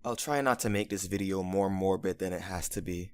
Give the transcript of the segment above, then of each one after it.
I'll try not to make this video more morbid than it has to be.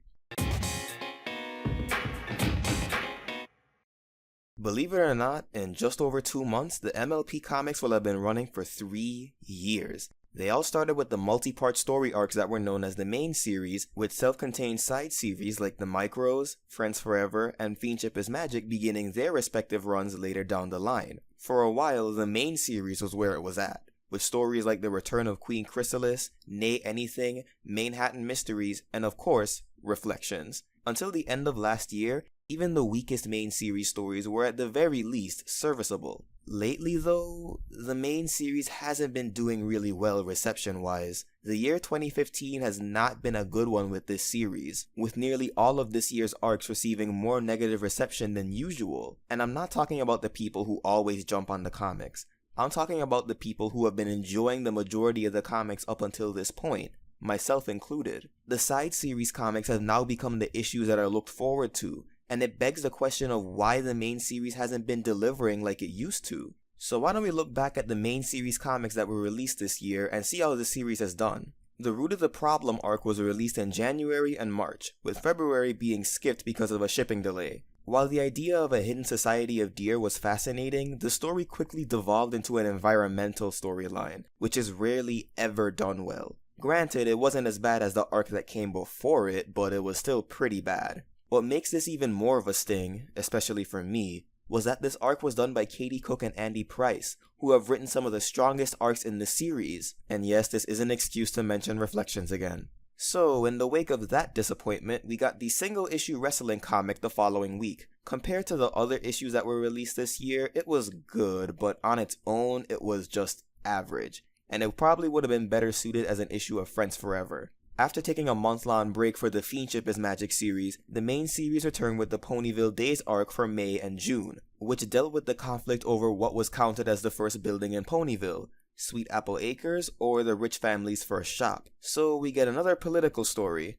Believe it or not, in just over 2 months, the MLP comics will have been running for 3 years. They all started with the multi-part story arcs that were known as the main series, with self-contained side series like the Micros, Friends Forever, and Fiendship is Magic beginning their respective runs later down the line. For a while, the main series was where it was at, with stories like The Return of Queen Chrysalis, Nay Anything, Manhattan Mysteries, and of course, Reflections. Until the end of last year, even the weakest main series stories were at the very least serviceable. Lately though, the main series hasn't been doing really well reception-wise. The year 2015 has not been a good one with this series, with nearly all of this year's arcs receiving more negative reception than usual. And I'm not talking about the people who always jump on the comics. I'm talking about the people who have been enjoying the majority of the comics up until this point, myself included. The side series comics have now become the issues that are looked forward to, and it begs the question of why the main series hasn't been delivering like it used to. So why don't we look back at the main series comics that were released this year and see how the series has done. The Root of the Problem arc was released in January and March, with February being skipped because of a shipping delay. While the idea of a hidden society of deer was fascinating, the story quickly devolved into an environmental storyline, which is rarely ever done well. Granted, it wasn't as bad as the arc that came before it, but it was still pretty bad. What makes this even more of a sting, especially for me, was that this arc was done by Katie Cook and Andy Price, who have written some of the strongest arcs in the series, and yes, this is an excuse to mention Reflections again. So, in the wake of that disappointment, we got the single-issue wrestling comic the following week. Compared to the other issues that were released this year, it was good, but on its own, it was just average, and it probably would have been better suited as an issue of Friends Forever. After taking a month-long break for the Fiendship is Magic series, the main series returned with the Ponyville Days arc for May and June, which dealt with the conflict over what was counted as the first building in Ponyville, Sweet Apple Acres or the rich family's first shop. So we get another political story,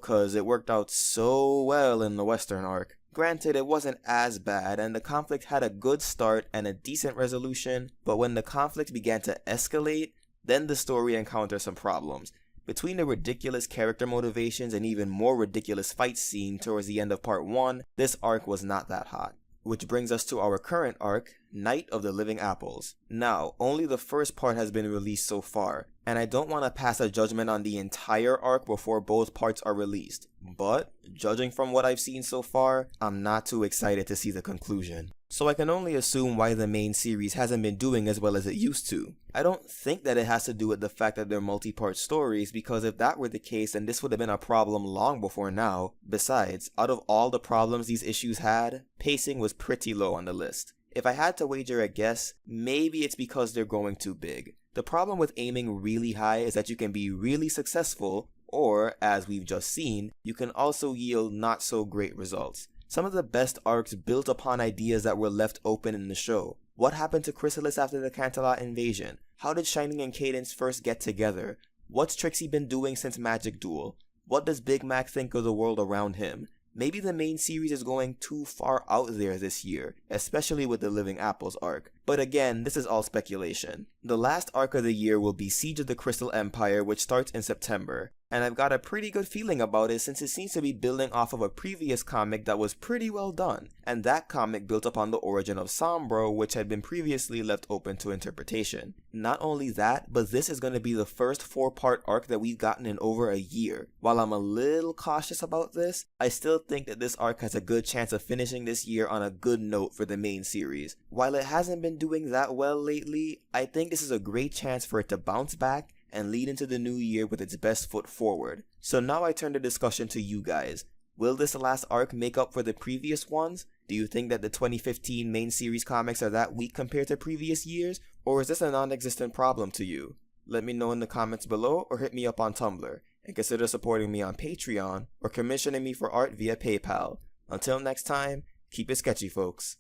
cause it worked out so well in the Western arc. Granted, it wasn't as bad, and the conflict had a good start and a decent resolution, but when the conflict began to escalate, then the story encountered some problems. Between the ridiculous character motivations and even more ridiculous fight scene towards the end of part 1, this arc was not that hot. Which brings us to our current arc, Night of the Living Apples. Now, only the first part has been released so far, and I don't want to pass a judgment on the entire arc before both parts are released, but, judging from what I've seen so far, I'm not too excited to see the conclusion. So I can only assume why the main series hasn't been doing as well as it used to. I don't think that it has to do with the fact that they're multi-part stories, because if that were the case, then this would have been a problem long before now. Besides, out of all the problems these issues had, pacing was pretty low on the list. If I had to wager a guess, maybe it's because they're going too big. The problem with aiming really high is that you can be really successful, or, as we've just seen, you can also yield not so great results. Some of the best arcs built upon ideas that were left open in the show. What happened to Chrysalis after the Canterlot invasion? How did Shining and Cadence first get together? What's Trixie been doing since Magic Duel? What does Big Mac think of the world around him? Maybe the main series is going too far out there this year, especially with the Living Apples arc. But again, this is all speculation. The last arc of the year will be Siege of the Crystal Empire, which starts in September. And I've got a pretty good feeling about it since it seems to be building off of a previous comic that was pretty well done, and that comic built upon the origin of Sombro, which had been previously left open to interpretation. Not only that, but this is going to be the first 4-part arc that we've gotten in over a year. While I'm a little cautious about this, I still think that this arc has a good chance of finishing this year on a good note for the main series. While it hasn't been doing that well lately, I think this is a great chance for it to bounce back and lead into the new year with its best foot forward. So now I turn the discussion to you guys. Will this last arc make up for the previous ones? Do you think that the 2015 main series comics are that weak compared to previous years? Or is this a non-existent problem to you? Let me know in the comments below or hit me up on Tumblr. And consider supporting me on Patreon or commissioning me for art via PayPal. Until next time, keep it sketchy, folks.